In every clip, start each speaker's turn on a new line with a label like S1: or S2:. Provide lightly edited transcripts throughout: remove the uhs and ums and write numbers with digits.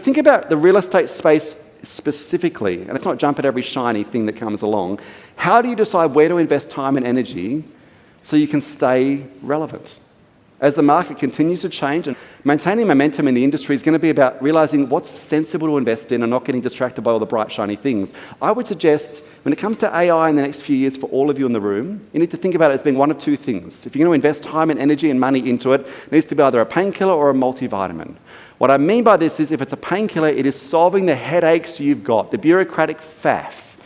S1: think about the real estate space specifically, and let's not jump at every shiny thing that comes along, how do you decide where to invest time and energy so you can stay relevant? As the market continues to change, and maintaining momentum in the industry is going to be about realising what's sensible to invest in and not getting distracted by all the bright, shiny things. I would suggest, when it comes to AI in the next few years for all of you in the room, you need to think about it as being one of two things. If you're going to invest time and energy and money into it, it needs to be either a painkiller or a multivitamin. What I mean by this is, if it's a painkiller, it is solving the headaches you've got, the bureaucratic faff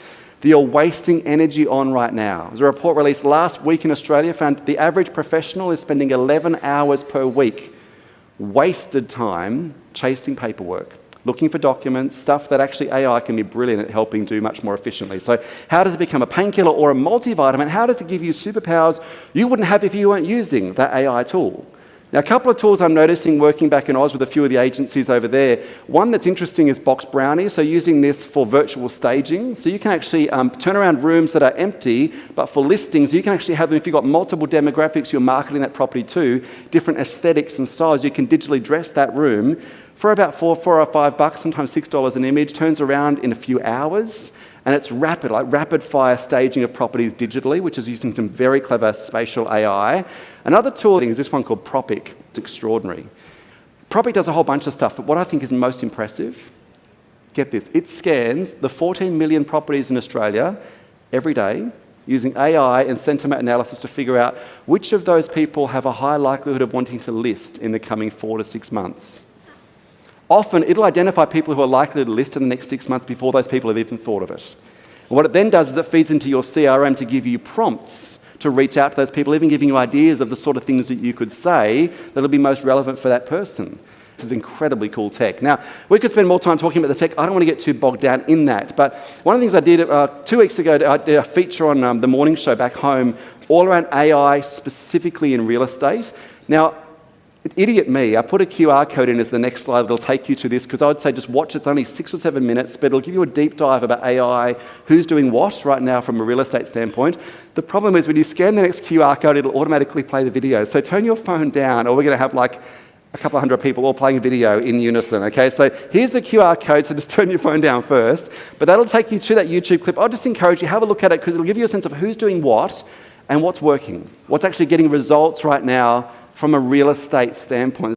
S1: that you're wasting energy on right now. There's a report released last week in Australia found the average professional is spending 11 hours per week wasted time chasing paperwork, looking for documents, stuff that actually AI can be brilliant at helping do much more efficiently. So how does it become a painkiller or a multivitamin? How does it give you superpowers you wouldn't have if you weren't using that AI tool? Now, a couple of tools I'm noticing working back in Oz with a few of the agencies over there. One that's interesting is Box Brownie, so using this for virtual staging. So you can actually turn around rooms that are empty, but for listings, you can actually have them, if you've got multiple demographics you're marketing that property to, different aesthetics and styles, you can digitally dress that room for about $4 or $5, sometimes $6 an image, turns around in a few hours. And it's rapid, like rapid-fire staging of properties digitally, which is using some very clever spatial AI. Another tool is this one called Propic. It's extraordinary. Propic does a whole bunch of stuff, but what I think is most impressive, get this, it scans the 14 million properties in Australia every day using AI and sentiment analysis to figure out which of those people have a high likelihood of wanting to list in the coming 4 to 6 months. Often, it'll identify people who are likely to list in the next 6 months before those people have even thought of it. And what it then does is it feeds into your CRM to give you prompts to reach out to those people, even giving you ideas of the sort of things that you could say that'll be most relevant for that person. This is incredibly cool tech. Now, we could spend more time talking about the tech. I don't want to get too bogged down in that. But one of the things I did 2 weeks ago, I did a feature on the morning show back home all around AI, specifically in real estate. Now, idiot me, I put a QR code in as the next slide that'll take you to this, because I would say just watch, it's only 6 or 7 minutes, but it'll give you a deep dive about AI, who's doing what right now from a real estate standpoint. The problem is when you scan the next QR code, it'll automatically play the video. So turn your phone down, or we're going to have like a couple of hundred people all playing a video in unison, okay? So here's the QR code, so just turn your phone down first, but that'll take you to that YouTube clip. I'll just encourage you, have a look at it, because it'll give you a sense of who's doing what and what's working, what's actually getting results right now from a real estate standpoint.